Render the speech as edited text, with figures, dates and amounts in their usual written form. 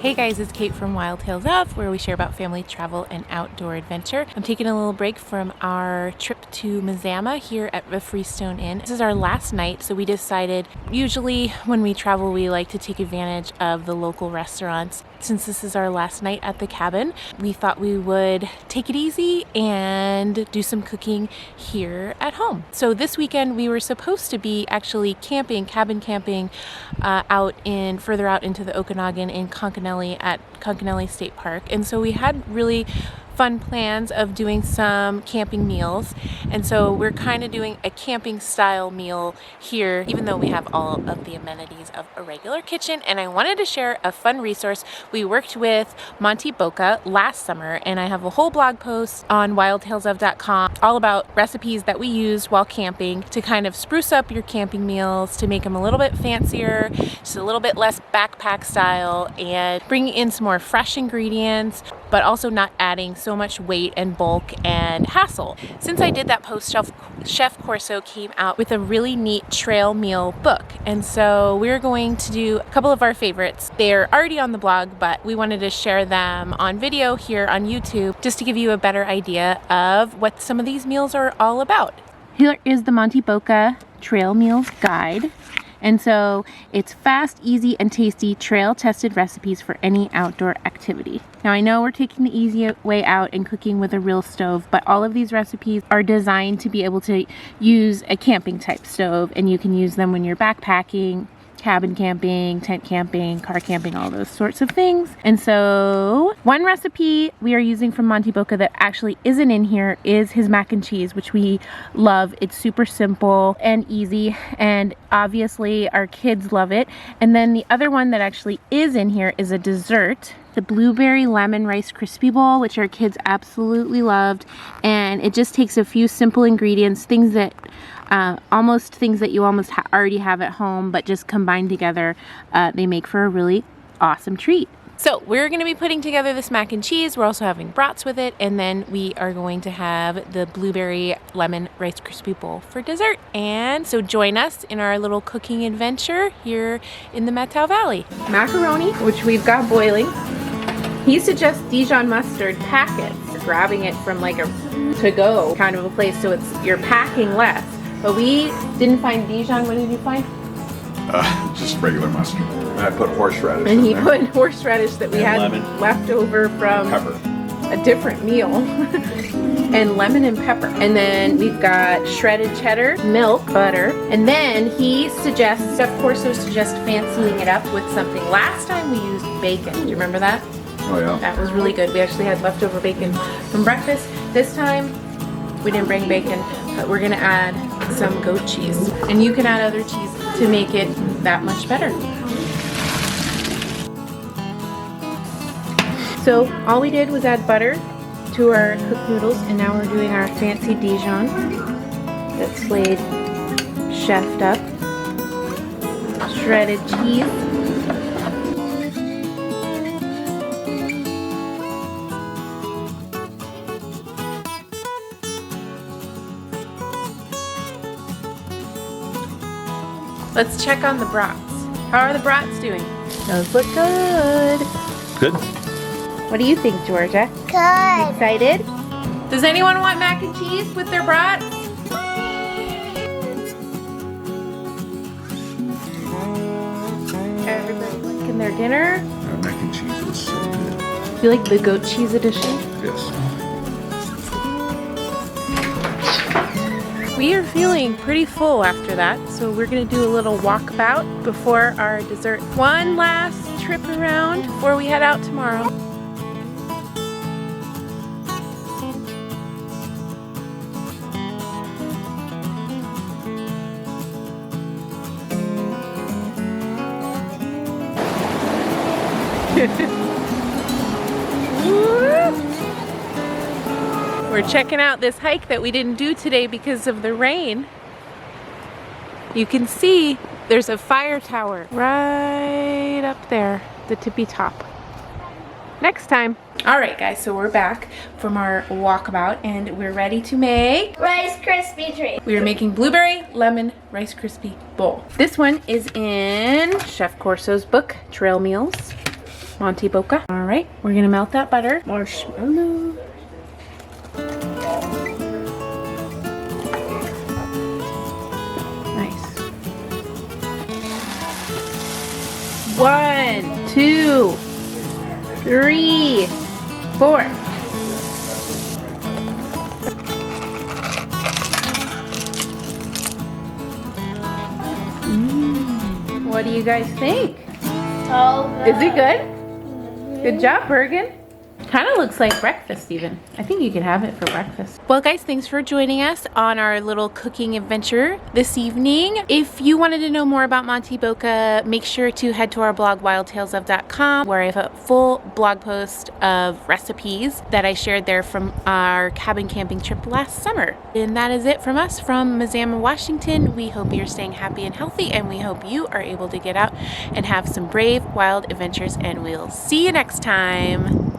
Hey guys, it's Kate from Wild Tales Of, where we share about family travel and outdoor adventure. I'm taking a little break from our trip to Mazama here at the Freestone Inn. This is our last night, so we decided, usually when we travel we like to take advantage of the local restaurants. Since this is our last night at the cabin, we thought we would take it easy and do some cooking here at home. So this weekend we were supposed to be actually camping, cabin camping, further out into the Okanagan in Concanelli at Concanelli State Park. And so we had really fun plans of doing some camping meals, and so we're kind of doing a camping style meal here, even though we have all of the amenities of a regular kitchen. And I wanted to share a fun resource. We worked with MONTyBOCA last summer, and I have a whole blog post on wildtalesof.com all about recipes that we used while camping to kind of spruce up your camping meals, to make them a little bit fancier, just a little bit less backpack style, and bring in some more fresh ingredients, but also not adding so much weight and bulk and hassle. Since I did that post, Chef Corso came out with a really neat trail meal book, and so we're going to do a couple of our favorites. They're already on the blog, but we wanted to share them on video here on YouTube just to give you a better idea of what some of these meals are all about. Here is the MONTyBOCA Trail Meals Guide. And so it's fast, easy, and tasty trail-tested recipes for any outdoor activity. Now I know we're taking the easy way out and cooking with a real stove, but all of these recipes are designed to be able to use a camping type stove, and you can use them when you're backpacking, cabin camping, tent camping, car camping, all those sorts of things. And so one recipe we are using from MONTyBOCA that actually isn't in here is his mac and cheese, which we love. It's super simple and easy, and obviously our kids love it. And then the other one that actually is in here is a dessert, the blueberry lemon rice crispy bowl, which our kids absolutely loved. And it just takes a few simple ingredients, things that almost things that you almost already have at home, but just combined together, they make for a really awesome treat. So we're going to be putting together this mac and cheese. We're also having brats with it, and then we are going to have the blueberry lemon rice crispy bowl for dessert. And so join us in our little cooking adventure here in the Matau Valley. Macaroni, which we've got boiling. He suggests Dijon mustard packets, grabbing it from like a to-go kind of a place, so you're packing less. But we didn't find Dijon. What did you find? Just regular mustard. And I put horseradish and in he there. put horseradish that we had lemon. left over from Pepper. a different meal. And lemon and pepper. And then we've got shredded cheddar, milk, butter. And then Chef Corso suggests fancying it up with something. Last time we used bacon. Do you remember that? Oh yeah. That was really good. We actually had leftover bacon from breakfast. This time we didn't bring bacon, but we're gonna add some goat cheese. And you can add other cheese to make it that much better. So all we did was add butter to our cooked noodles, and now we're doing our fancy Dijon that's laid chefed up. Shredded cheese. Let's check on the brats. How are the brats doing? Those look good. Good. What do you think, Georgia? Good. Excited? Does anyone want mac and cheese with their brats? Everybody liking their dinner? That mac and cheese was so good. You like the goat cheese edition? Yes. We are feeling pretty full after that, so we're gonna do a little walkabout before our dessert. One last trip around before we head out tomorrow. We're checking out this hike that we didn't do today because of the rain. You can see there's a fire tower right up there, the tippy top. Next time. All right, guys, so we're back from our walkabout and we're ready to make Rice Krispie treat. We are making blueberry lemon Rice Krispie bowl. This one is in Chef Corso's book, Trail Meals. MONTyBOCA. All right, we're gonna melt that butter. Marshmallow. Nice. 1, 2, 3, 4. What do you guys think? Oh, Is it good? Good job, Bergen. Kind of looks like breakfast even. I think you could have it for breakfast. Well guys, thanks for joining us on our little cooking adventure this evening. If you wanted to know more about MONTyBOCA, make sure to head to our blog wildtalesoff.com, where I have a full blog post of recipes that I shared there from our cabin camping trip last summer. And that is it from us from Mazama, Washington. We hope you're staying happy and healthy, and we hope you are able to get out and have some brave, wild adventures, and we'll see you next time.